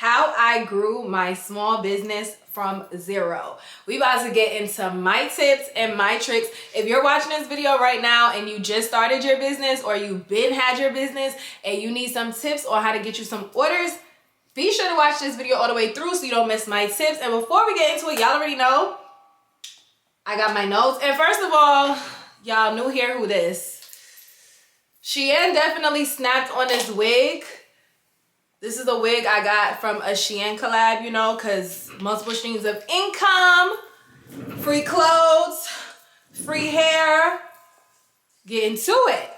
how I grew my small business from zero. We about to get into my tips and my tricks. If you're watching this video right now and you just started your business or you've had your business and you need some tips on how to get you some orders, be sure to watch this video all the way through so you don't miss my tips. And before we get into it, y'all already know I got my notes. And first of all, y'all new here, who this? Shein definitely snapped on this wig. This is a wig I got from a Shein collab, you know, because multiple streams of income, free clothes, free hair. Get into it.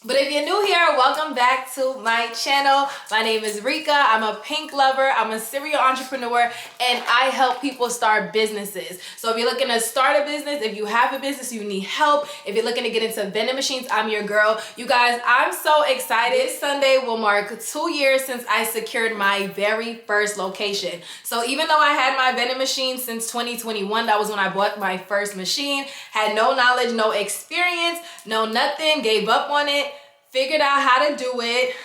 But if you're new here, welcome back to my channel. My name is Rika. I'm a pink lover. I'm a serial entrepreneur, and I help people start businesses. So if you're looking to start a business, if you have a business, you need help. If you're looking to get into vending machines, I'm your girl. You guys, I'm so excited. This Sunday will mark 2 years since I secured my very first location. So even though I had my vending machine since 2021, that was when I bought my first machine, had no knowledge, no experience, no nothing, gave up on it. Figured out how to do it,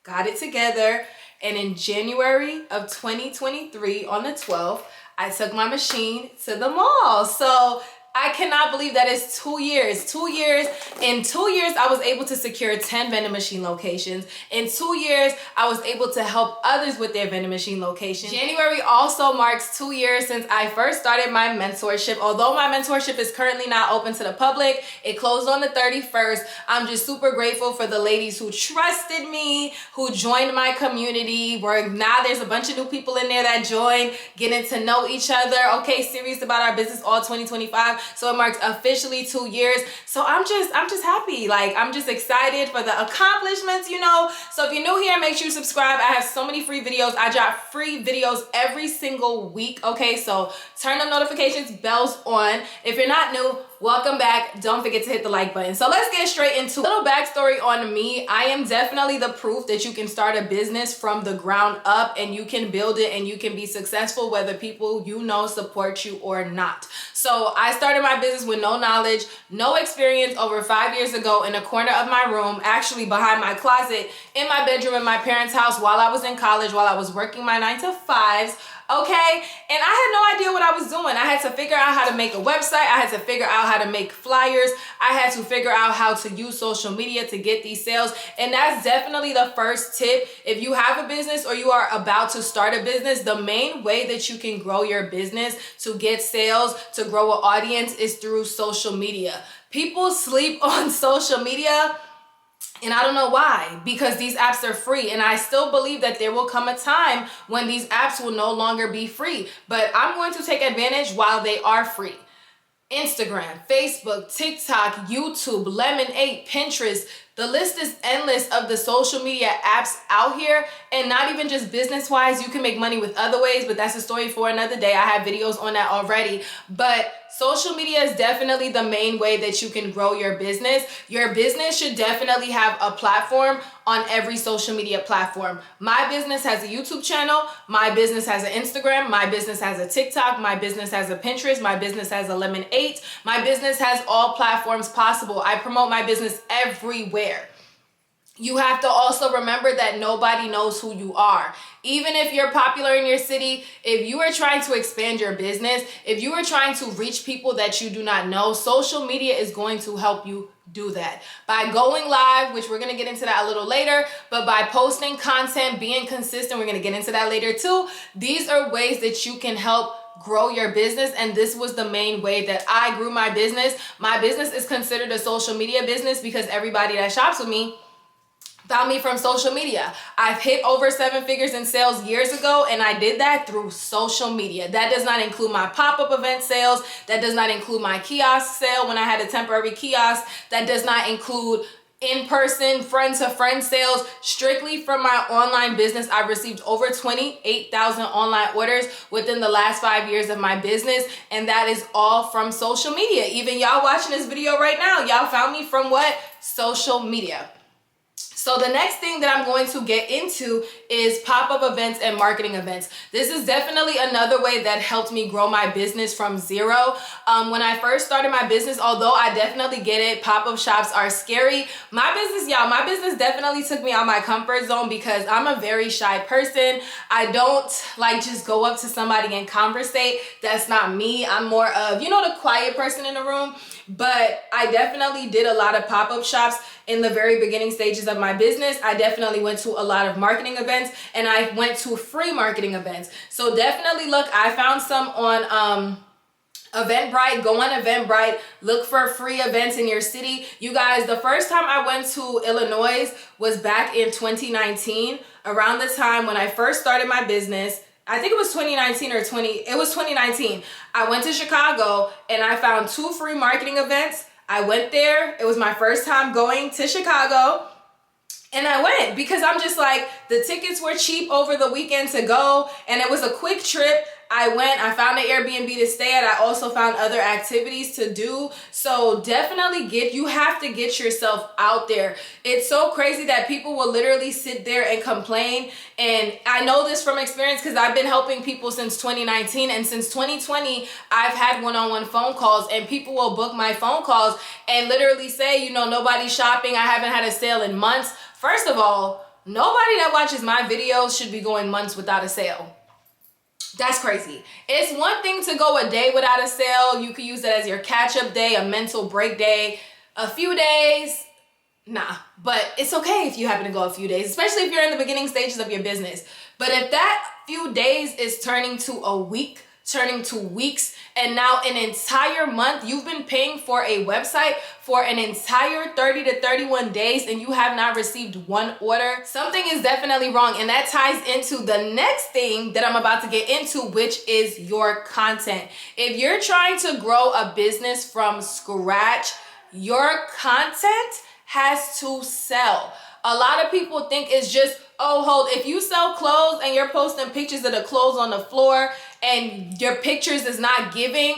got it together, and in January of 2023, on the 12th, I took my machine to the mall. So I cannot believe that it's 2 years. 2 years. In 2 years, I was able to secure 10 vending machine locations. In 2 years, I was able to help others with their vending machine locations. January also marks 2 years since I first started my mentorship. Although my mentorship is currently not open to the public, it closed on the 31st. I'm just super grateful for the ladies who trusted me, who joined my community, where now there's a bunch of new people in there that joined, getting to know each other. Okay, serious about our business all 2025. So it marks officially 2 years. So I'm just happy. Like, I'm just excited for the accomplishments, you know. So if you're new here, make sure you subscribe. I have so many free videos. I drop free videos every single week. Okay, so turn them notifications bells on. If you're not new, welcome back. Don't forget to hit the like button. So let's get straight into a little backstory on me. I am definitely the proof that you can start a business from the ground up and you can build it and you can be successful whether people you know support you or not. So I started my business with no knowledge, no experience over 5 years ago in a corner of my room, actually behind my closet, in my bedroom in my parents' house while I was in college, while I was working my 9-to-5s. Okay, and I had no idea what I was doing. I had to figure out how to make a website. I had to figure out how to make flyers. I had to figure out how to use social media to get these sales. And that's definitely the first tip. If you have a business or you are about to start a business, the main way that you can grow your business, to get sales, to grow an audience, is through social media. People sleep on social media. And I don't know why, because these apps are free. And I still believe that there will come a time when these apps will no longer be free. But I'm going to take advantage while they are free. Instagram, Facebook, TikTok, YouTube, Lemonade, Pinterest. The list is endless of the social media apps out here, and not even just business-wise. You can make money with other ways, but that's a story for another day. I have videos on that already. But social media is definitely the main way that you can grow your business. Your business should definitely have a platform on every social media platform. My business has a YouTube channel. My business has an Instagram. My business has a TikTok. My business has a Pinterest. My business has a Lemonade. My business has all platforms possible. I promote my business everywhere. You have to also remember that nobody knows who you are. Even if you're popular in your city, if you are trying to expand your business, if you are trying to reach people that you do not know, social media is going to help you do that. By going live, which we're going to get into that a little later, but by posting content, being consistent, we're going to get into that later too. These are ways that you can help grow your business, and this was the main way that I grew my business. My business is considered a social media business because everybody that shops with me found me from social media. I've hit over 7 figures in sales years ago, and I did that through social media. That does not include my pop-up event sales. That does not include my kiosk sale when I had a temporary kiosk. That does not include in-person, friend-to-friend sales. Strictly from my online business, I've received over 28,000 online orders within the last 5 years of my business, and that is all from social media. Even y'all watching this video right now, y'all found me from what? Social media. So the next thing that I'm going to get into is pop-up events and marketing events. This is definitely another way that helped me grow my business from zero. When I first started my business, although I definitely get it, pop-up shops are scary. My business definitely took me out of my comfort zone because I'm a very shy person. I don't like just go up to somebody and conversate. That's not me. I'm more of, the quiet person in the room. But I definitely did a lot of pop-up shops in the very beginning stages of my business. I definitely went to a lot of marketing events, and I went to free marketing events. So definitely look, I found some on Eventbrite. Go on Eventbrite, look for free events in your city. You guys, the first time I went to Illinois was back in 2019, around the time when I first started my business. I think it was 2019 or it was 2019. I went to Chicago and I found 2 free marketing events. I went there. It was my first time going to Chicago. And I went because I'm just like, the tickets were cheap over the weekend to go, and it was a quick trip. I went, I found an Airbnb to stay at. I also found other activities to do. So definitely you have to get yourself out there. It's so crazy that people will literally sit there and complain. And I know this from experience because I've been helping people since 2019, and since 2020, I've had one-on-one phone calls, and people will book my phone calls and literally say, nobody's shopping. I haven't had a sale in months. First of all, nobody that watches my videos should be going months without a sale. That's crazy. It's one thing to go a day without a sale. You could use it as your catch-up day, a mental break day, a few days. Nah, but it's okay if you happen to go a few days, especially if you're in the beginning stages of your business. But if that few days is turning to a week, turning to weeks, and now an entire month, you've been paying for a website for an entire 30 to 31 days and you have not received one order, something is definitely wrong. And that ties into the next thing that I'm about to get into, which is your content. If you're trying to grow a business from scratch, your content has to sell. A lot of people think it's just, if you sell clothes and you're posting pictures of the clothes on the floor and your pictures is not giving,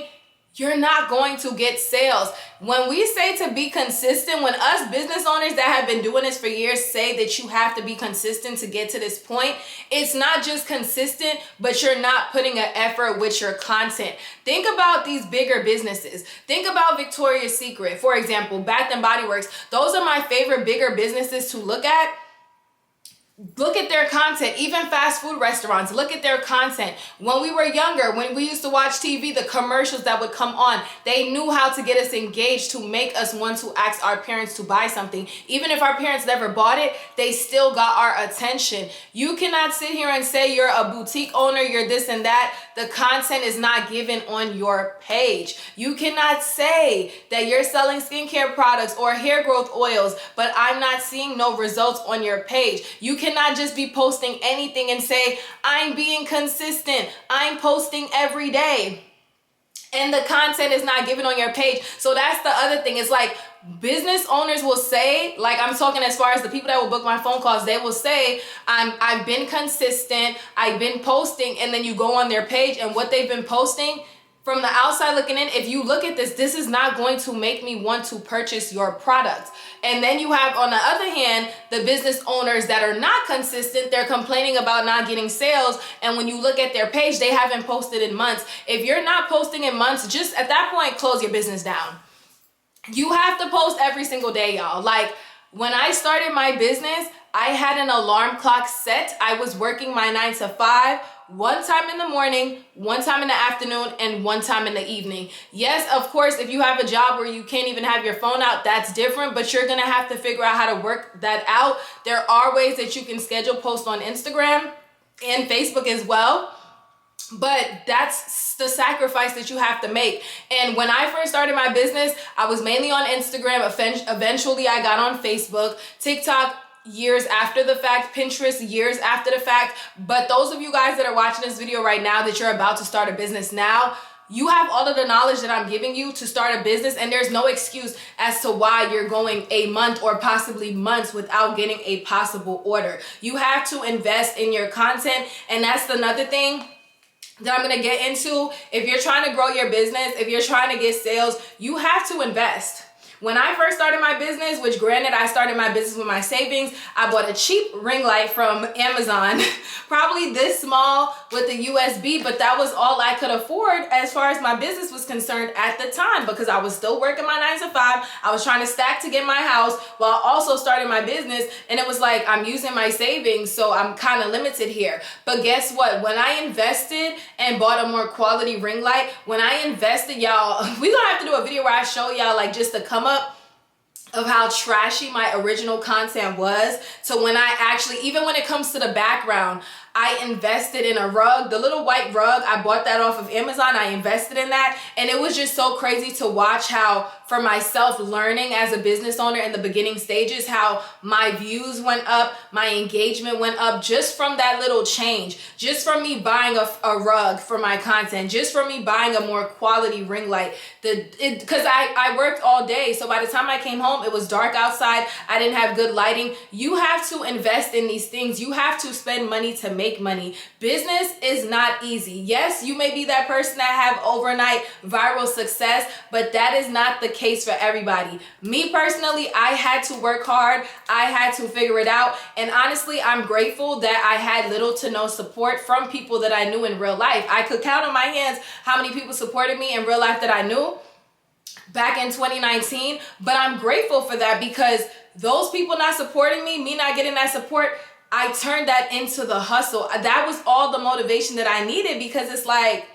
you're not going to get sales. When we say to be consistent, when us business owners that have been doing this for years say that you have to be consistent to get to this point, it's not just consistent, but you're not putting an effort with your content. Think about these bigger businesses. Think about Victoria's Secret, for example, Bath and Body Works. Those are my favorite bigger businesses to look at. Look at their content. Even fast food restaurants, look at their content. When we were younger, when we used to watch TV, the commercials that would come on, they knew how to get us engaged to make us want to ask our parents to buy something. Even if our parents never bought it, they still got our attention. You cannot sit here and say you're a boutique owner, you're this and that. The content is not given on your page. You cannot say that you're selling skincare products or hair growth oils, but I'm not seeing no results on your page. You cannot just be posting anything and say, I'm being consistent, I'm posting every day, and the content is not given on your page. So that's the other thing. It's like business owners will say, like I'm talking as far as the people that will book my phone calls, they will say, I've been consistent, I've been posting, and then you go on their page and what they've been posting, from the outside looking in, if you look at this, this is not going to make me want to purchase your product. And then you have, on the other hand, the business owners that are not consistent. They're complaining about not getting sales. And when you look at their page, they haven't posted in months. If you're not posting in months, just at that point, close your business down. You have to post every single day, y'all. Like when I started my business, I had an alarm clock set. I was working my 9 to 5. One time in the morning, one time in the afternoon, and one time in the evening. Yes, of course, if you have a job where you can't even have your phone out, that's different, but you're gonna have to figure out how to work that out. There are ways that you can schedule posts on Instagram and Facebook as well, but that's the sacrifice that you have to make. And when I first started my business, I was mainly on Instagram. Eventually, I got on Facebook, TikTok, years after the fact, Pinterest years after the fact. But those of you guys that are watching this video right now that you're about to start a business now, you have all of the knowledge that I'm giving you to start a business, and there's no excuse as to why you're going a month or possibly months without getting a possible order. You have to invest in your content, and that's another thing that I'm going to get into. If you're trying to grow your business, if you're trying to get sales, you have to invest. When I first started my business, which granted I started my business with my savings, I bought a cheap ring light from Amazon, probably this small with the USB, but that was all I could afford as far as my business was concerned at the time, because I was still working my 9 to 5. I was trying to stack to get my house while also starting my business, and it was like I'm using my savings, so I'm kind of limited here. But guess what? When I invested and bought a more quality ring light, when I invested, y'all, we're gonna have to do a video where I show y'all like just the come up of how trashy my original content was. So when I actually, even when it comes to the background, I invested in a rug, the little white rug. I bought that off of Amazon. I invested in that. And it was just so crazy to watch how, for myself, learning as a business owner in the beginning stages, how my views went up, my engagement went up just from that little change, just from me buying a rug for my content, just from me buying a more quality ring light. Because I worked all day. So by the time I came home, it was dark outside. I didn't have good lighting. You have to invest in these things. You have to spend money to make money. Business is not easy. Yes, you may be that person that have overnight viral success, but that is not the case for everybody. Me personally, I had to work hard. I had to figure it out. And honestly, I'm grateful that I had little to no support from people that I knew in real life. I could count on my hands how many people supported me in real life that I knew back in 2019. But I'm grateful for that, because those people not supporting me not getting that support, I turned that into the hustle. That was all the motivation that I needed, because it's like,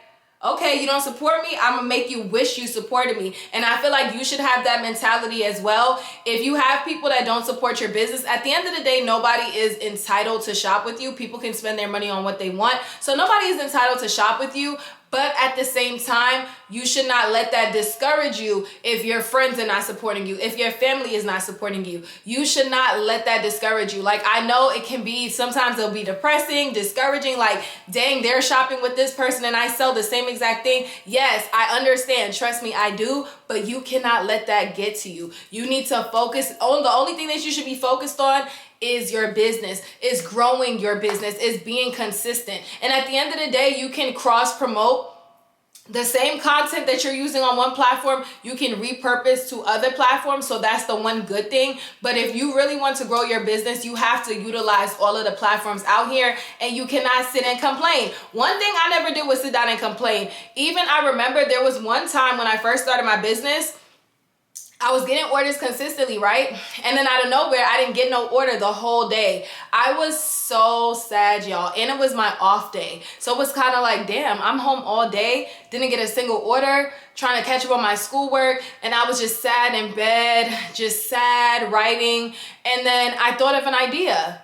okay, you don't support me, I'm gonna make you wish you supported me. And I feel like you should have that mentality as well. If you have people that don't support your business, at the end of the day, nobody is entitled to shop with you. People can spend their money on what they want. So nobody is entitled to shop with you. But at the same time, you should not let that discourage you if your friends are not supporting you, if your family is not supporting you. You should not let that discourage you. Like, I know it can be, sometimes it'll be depressing, discouraging, like, dang, they're shopping with this person and I sell the same exact thing. Yes, I understand. Trust me, I do. But you cannot let that get to you. You need to focus on the only thing that you should be focused on is your business, is growing your business, is being consistent. And at the end of the day, you can cross promote the same content that you're using on one platform, you can repurpose to other platforms. So that's the one good thing. But if you really want to grow your business, you have to utilize all of the platforms out here, and you cannot sit and complain. One thing I never did was sit down and complain. Even I remember there was one time when I first started my business, I was getting orders consistently, right? And then out of nowhere, I didn't get no order the whole day. I was so sad, y'all. And it was my off day. So it was kind of like, damn, I'm home all day, didn't get a single order, trying to catch up on my schoolwork. And I was just sad in bed, just sad, writing. And then I thought of an idea.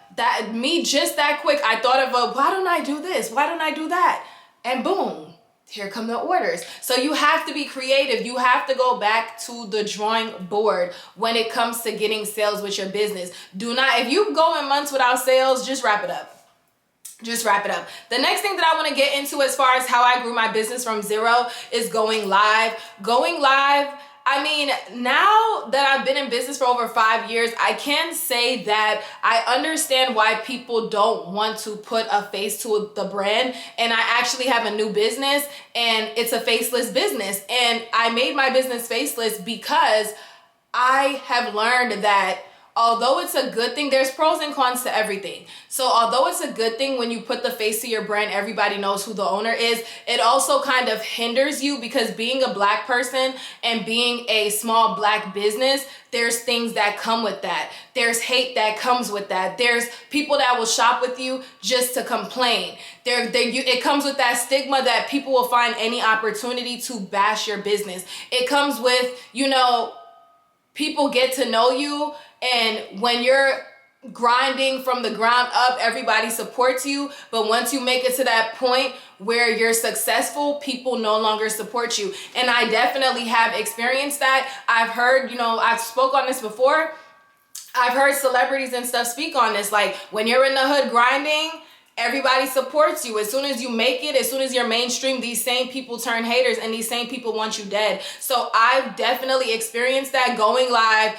Just that quick, I thought of why don't I do this? Why don't I do that? And boom. Here come the orders. So you have to be creative. You have to go back to the drawing board when it comes to getting sales with your business. If you go in months without sales, just wrap it up. Just wrap it up. The next thing that I want to get into as far as how I grew my business from zero is going live. Going live, I mean, now that I've been in business for over 5 years, I can say that I understand why people don't want to put a face to the brand. And I actually have a new business, and it's a faceless business. And I made my business faceless because I have learned that although it's a good thing, there's pros and cons to everything. So although it's a good thing when you put the face to your brand, everybody knows who the owner is, it also kind of hinders you, because being a Black person and being a small Black business, there's things that come with that. There's hate that comes with that. There's people that will shop with you just to complain. It comes with that stigma that people will find any opportunity to bash your business. It comes with, people get to know you, and when you're grinding from the ground up, everybody supports you. But once you make it to that point where you're successful, people no longer support you. And I definitely have experienced that. I've heard, I've spoke on this before. I've heard celebrities and stuff speak on this. Like, when you're in the hood grinding, everybody supports you. As soon as you make it, as soon as you're mainstream, these same people turn haters, and these same people want you dead. So I've definitely experienced that going live,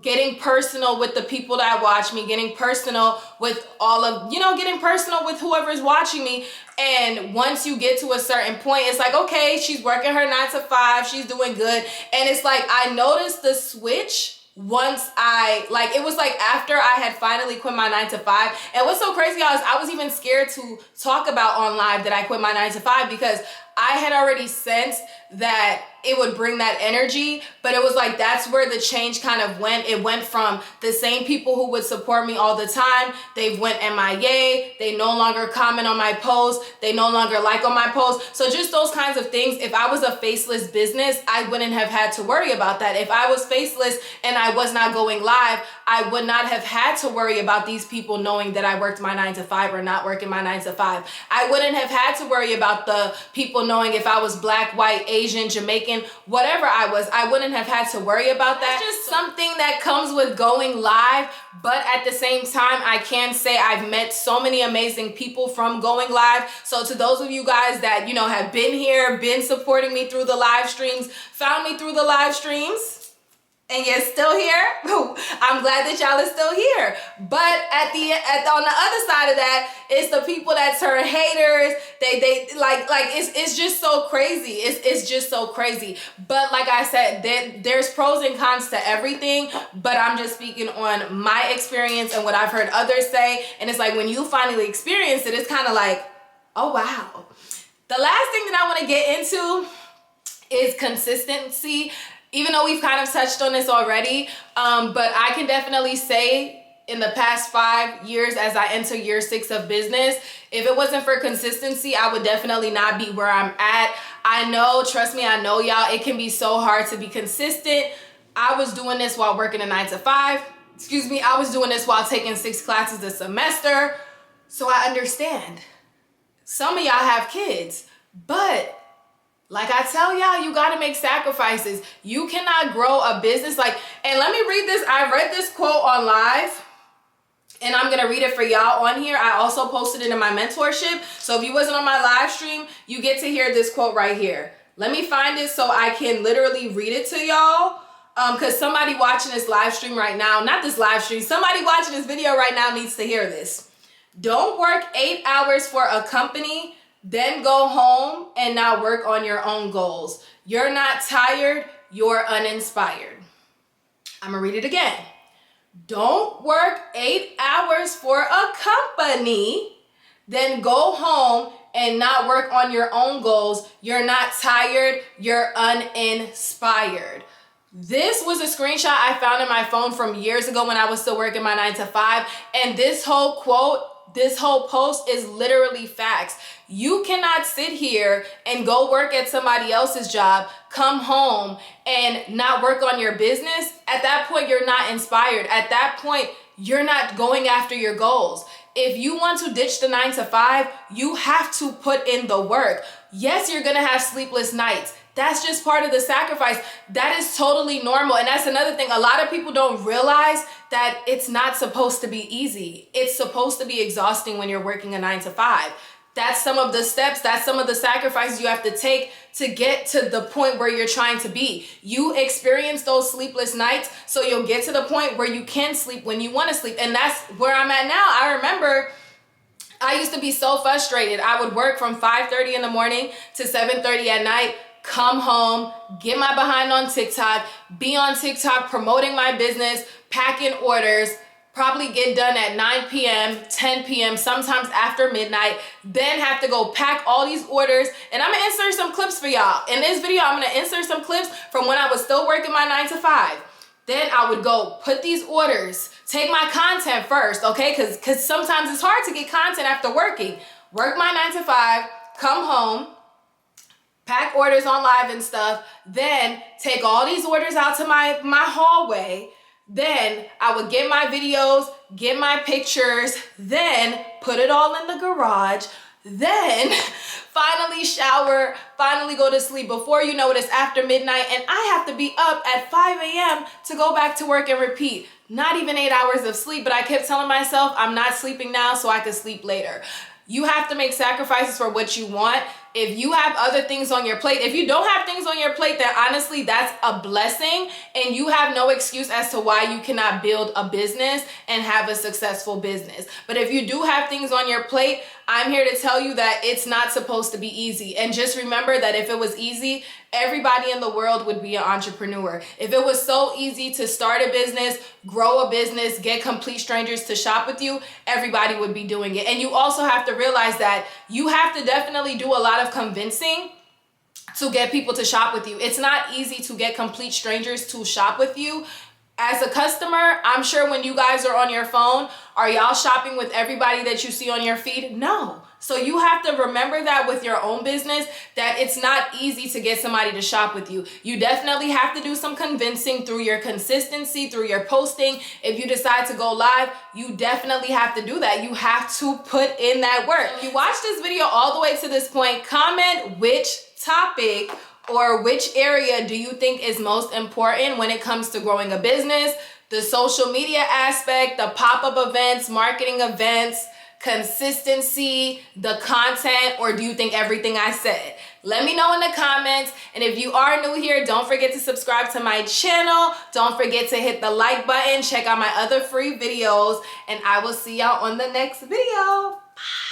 getting personal with the people that watch me, getting personal with all of, getting personal with whoever's watching me. And once you get to a certain point, it's like, okay, she's working her 9 to 5, she's doing good. And it's like, I noticed the switch once it was like after I had finally quit my 9 to 5. And what's so crazy, y'all, is I was even scared to talk about on live that I quit my 9 to 5 because I had already sensed that it would bring that energy. But it was like, that's where the change kind of went. It went from the same people who would support me all the time, they went MIA, they no longer comment on my posts, they no longer like on my posts. So just those kinds of things. If I was a faceless business, I wouldn't have had to worry about that. If I was faceless and I was not going live, I would not have had to worry about these people knowing that I worked my 9 to 5 or not working my 9 to 5. I wouldn't have had to worry about the people knowing if I was black, white, Asian, Jamaican, whatever I was. I wouldn't have had to worry about that. It's just something that comes with going live. But at the same time, I can say I've met so many amazing people from going live. So to those of you guys that, have been here, been supporting me through the live streams, found me through the live streams, and you're still here, I'm glad that y'all are still here. But on the other side of that, it's the people that turn haters. They it's just so crazy. It's just so crazy. But like I said, there's pros and cons to everything. But I'm just speaking on my experience and what I've heard others say. And it's like when you finally experience it, it's kind of like, oh wow. The last thing that I want to get into is consistency. Even though we've kind of touched on this already, but I can definitely say in the past 5 years as I enter year 6 of business, if it wasn't for consistency, I would definitely not be where I'm at. I know, trust me, I know y'all, it can be so hard to be consistent. I was doing this while working a 9 to 5. I was doing this while taking 6 classes a semester. So I understand. Some of y'all have kids, but like I tell y'all, you gotta make sacrifices. You cannot grow a business and let me read this. I read this quote on live and I'm gonna read it for y'all on here. I also posted it in my mentorship. So if you wasn't on my live stream, you get to hear this quote right here. Let me find it so I can literally read it to y'all. Cause somebody watching this live stream right now, not this live stream, somebody watching this video right now needs to hear this. Don't work 8 hours for a company, then go home and not work on your own goals. You're not tired, you're uninspired. I'm gonna read it again. Don't work 8 hours for a company, then go home and not work on your own goals. You're not tired, you're uninspired. This was a screenshot I found in my phone from years ago when I was still working my 9 to 5. And this whole quote, this whole post is literally facts. You cannot sit here and go work at somebody else's job, come home and not work on your business. At that point, you're not inspired. At that point, you're not going after your goals. If you want to ditch the 9 to 5, you have to put in the work. Yes, you're gonna have sleepless nights. That's just part of the sacrifice. That is totally normal. And that's another thing. A lot of people don't realize that it's not supposed to be easy. It's supposed to be exhausting when you're working a 9 to 5. That's some of the steps, that's some of the sacrifices you have to take to get to the point where you're trying to be. You experience those sleepless nights, so you'll get to the point where you can sleep when you want to sleep. And that's where I'm at now. I remember I used to be so frustrated. I would work from 5:30 in the morning to 7:30 at night, come home, get my behind on TikTok, be on TikTok promoting my business, packing orders, probably get done at 9 p.m., 10 p.m., sometimes after midnight, then have to go pack all these orders. And I'm gonna insert some clips for y'all. In this video, I'm gonna insert some clips from when I was still working my 9 to 5. Then I would go put these orders, take my content first, okay? Because sometimes it's hard to get content after working. Work my 9 to 5, come home, pack orders on live and stuff, then take all these orders out to my hallway. Then I would get my videos, get my pictures, then put it all in the garage, then finally shower, finally go to sleep. Before you know it, it's after midnight and I have to be up at 5 a.m. to go back to work and repeat. Not even 8 hours of sleep, but I kept telling myself I'm not sleeping now so I could sleep later. You have to make sacrifices for what you want. if you have other things on your plate, if you don't have things on your plate, then honestly, that's a blessing, and you have no excuse as to why you cannot build a business and have a successful business. But if you do have things on your plate, I'm here to tell you that it's not supposed to be easy. And just remember that if it was easy, everybody in the world would be an entrepreneur. If it was so easy to start a business, grow a business, get complete strangers to shop with you, everybody would be doing it. And you also have to realize that you have to definitely do a lot of convincing to get people to shop with you. It's not easy to get complete strangers to shop with you. As a customer, I'm sure when you guys are on your phone, are y'all shopping with everybody that you see on your feed? No. So you have to remember that with your own business, that it's not easy to get somebody to shop with you. You definitely have to do some convincing through your consistency, through your posting. If you decide to go live, you definitely have to do that. You have to put in that work. If you watched this video all the way to this point, comment which topic or which area do you think is most important when it comes to growing a business? The social media aspect, the pop-up events, marketing events, consistency, the content, or do you think everything I said? Let me know in the comments. And if you are new here, don't forget to subscribe to my channel. Don't forget to hit the like button. Check out my other free videos, and I will see y'all on the next video. Bye.